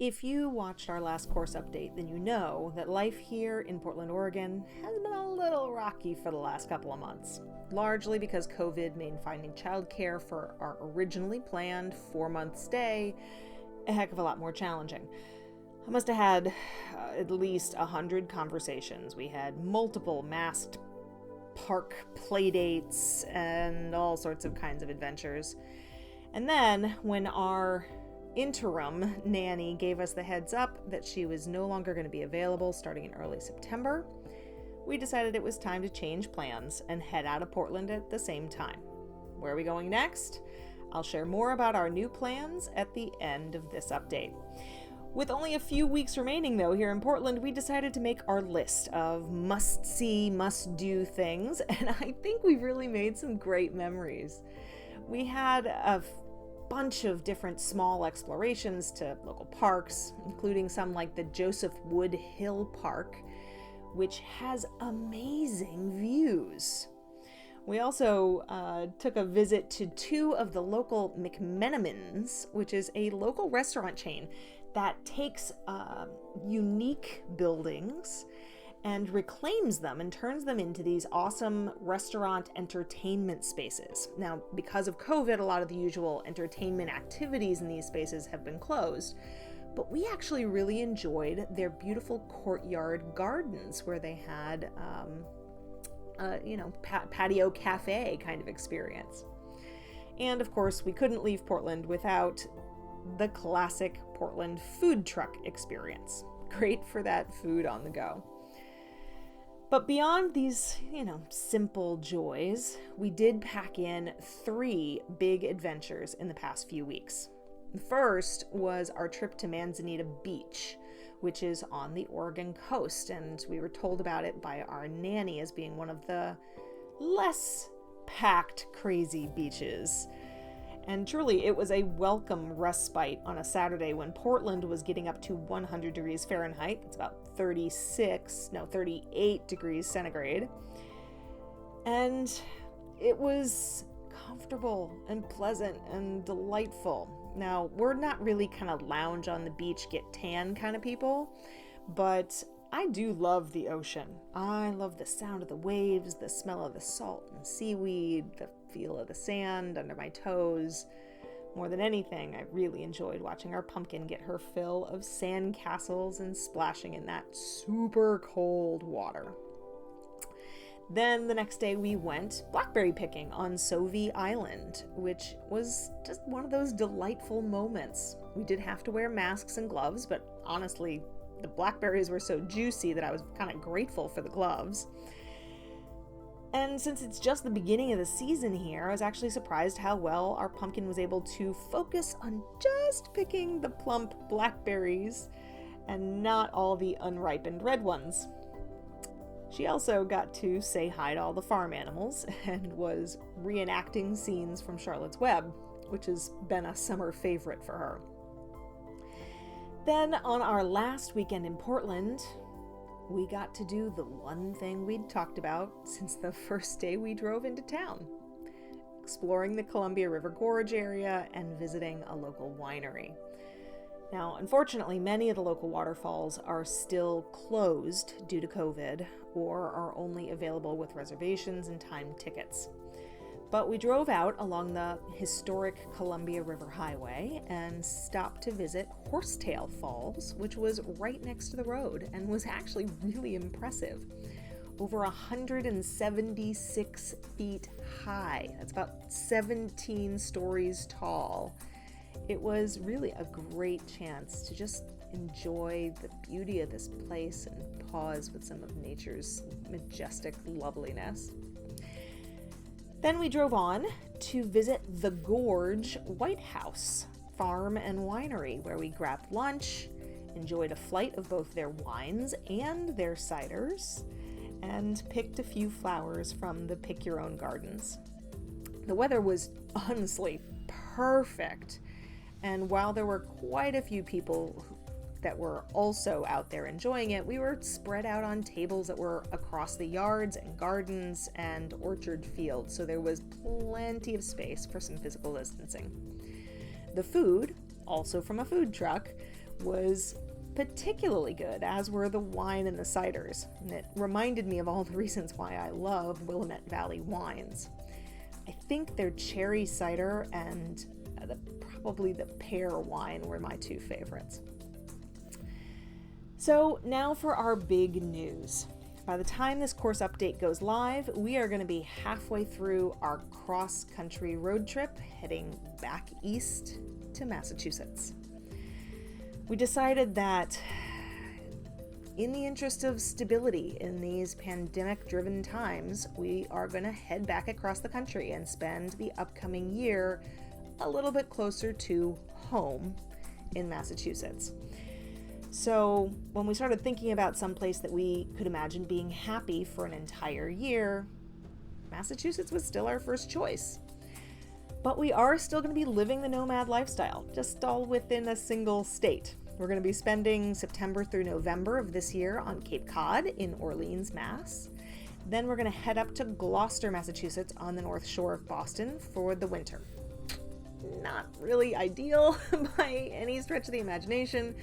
If you watched our last course update, then you know that life here in Portland, Oregon has been a little rocky for the last couple of months, largely because COVID made finding childcare for our originally planned 4-month stay a heck of a lot more challenging. I must have had at least 100 conversations. We had multiple masked park playdates and all sorts of kinds of adventures. And then when our interim nanny gave us the heads up that she was no longer going to be available starting in early September, we decided it was time to change plans and head out of Portland at the same time. Where are we going next? I'll share more about our new plans at the end of this update. With only a few weeks remaining, though, here in Portland, we decided to make our list of must-see, must-do things, and I think we've really made some great memories. We had a bunch of different small explorations to local parks, including some like the Joseph Wood Hill Park, which has amazing views. We also took a visit to 2 of the local McMenamins, which is a local restaurant chain that takes unique buildings and reclaims them and turns them into these awesome restaurant entertainment spaces. Now, because of COVID, a lot of the usual entertainment activities in these spaces have been closed, but we actually really enjoyed their beautiful courtyard gardens where they had, patio cafe kind of experience. And of course, we couldn't leave Portland without the classic Portland food truck experience. Great for that food on the go. But beyond these, simple joys, we did pack in 3 big adventures in the past few weeks. The first was our trip to Manzanita Beach, which is on the Oregon coast, and we were told about it by our nanny as being one of the less packed, crazy beaches. And truly, it was a welcome respite on a Saturday when Portland was getting up to 100 degrees Fahrenheit. It's about 38 degrees centigrade. And it was comfortable and pleasant and delightful. Now, we're not really kind of lounge on the beach, get tan kind of people, but I do love the ocean. I love the sound of the waves, the smell of the salt and seaweed, the feel of the sand under my toes. More than anything, I really enjoyed watching our pumpkin get her fill of sand castles and splashing in that super cold water. Then the next day we went blackberry picking on Sauvie Island, which was just one of those delightful moments. We did have to wear masks and gloves, but honestly, the blackberries were so juicy that I was kind of grateful for the gloves. And since it's just the beginning of the season here, I was actually surprised how well our pumpkin was able to focus on just picking the plump blackberries and not all the unripened red ones. She also got to say hi to all the farm animals and was reenacting scenes from Charlotte's Web, which has been a summer favorite for her. Then on our last weekend in Portland, we got to do the one thing we'd talked about since the first day we drove into town: exploring the Columbia River Gorge area and visiting a local winery. Now, unfortunately, many of the local waterfalls are still closed due to COVID or are only available with reservations and timed tickets. But we drove out along the historic Columbia River Highway and stopped to visit Horsetail Falls, which was right next to the road and was actually really impressive. Over 176 feet high. That's about 17 stories tall. It was really a great chance to just enjoy the beauty of this place and pause with some of nature's majestic loveliness. Then we drove on to visit the Gorge White House Farm and Winery, where we grabbed lunch, enjoyed a flight of both their wines and their ciders, and picked a few flowers from the Pick Your Own Gardens. The weather was honestly perfect, and while there were quite a few people that were also out there enjoying it, we were spread out on tables that were across the yards and gardens and orchard fields, so there was plenty of space for some physical distancing. The food, also from a food truck, was particularly good, as were the wine and the ciders. And it reminded me of all the reasons why I love Willamette Valley wines. I think their cherry cider and probably the pear wine were my two favorites. So now for our big news. By the time this course update goes live, we are going to be halfway through our cross-country road trip heading back east to Massachusetts. We decided that in the interest of stability in these pandemic-driven times, we are going to head back across the country and spend the upcoming year a little bit closer to home in Massachusetts. So when we started thinking about some place that we could imagine being happy for an entire year, Massachusetts was still our first choice. But we are still going to be living the nomad lifestyle, just all within a single state. We're going to be spending September through November of this year on Cape Cod in Orleans, Mass. Then we're going to head up to Gloucester, Massachusetts on the North Shore of Boston for the winter. Not really ideal by any stretch of the imagination,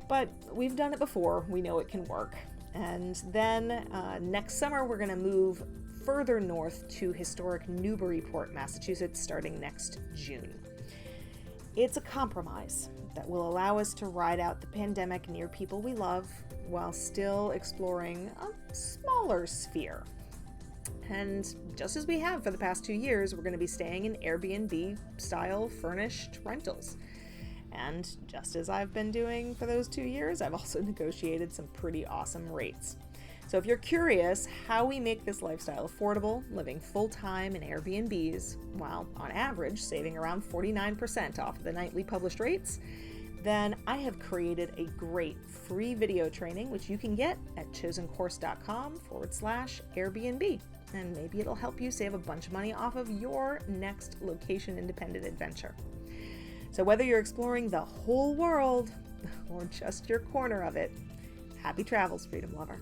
but we've done it before. We know it can work. And then next summer, we're going to move further north to historic Newburyport, Massachusetts, starting next June. It's a compromise that will allow us to ride out the pandemic near people we love while still exploring a smaller sphere. And just as we have for the past 2 years, we're going to be staying in Airbnb-style furnished rentals. And just as I've been doing for those 2 years, I've also negotiated some pretty awesome rates. So if you're curious how we make this lifestyle affordable, living full-time in Airbnbs, while on average saving around 49% off the nightly published rates, then I have created a great free video training which you can get at chosencourse.com/Airbnb. And maybe it'll help you save a bunch of money off of your next location-independent adventure. So whether you're exploring the whole world or just your corner of it, happy travels, Freedom Lover.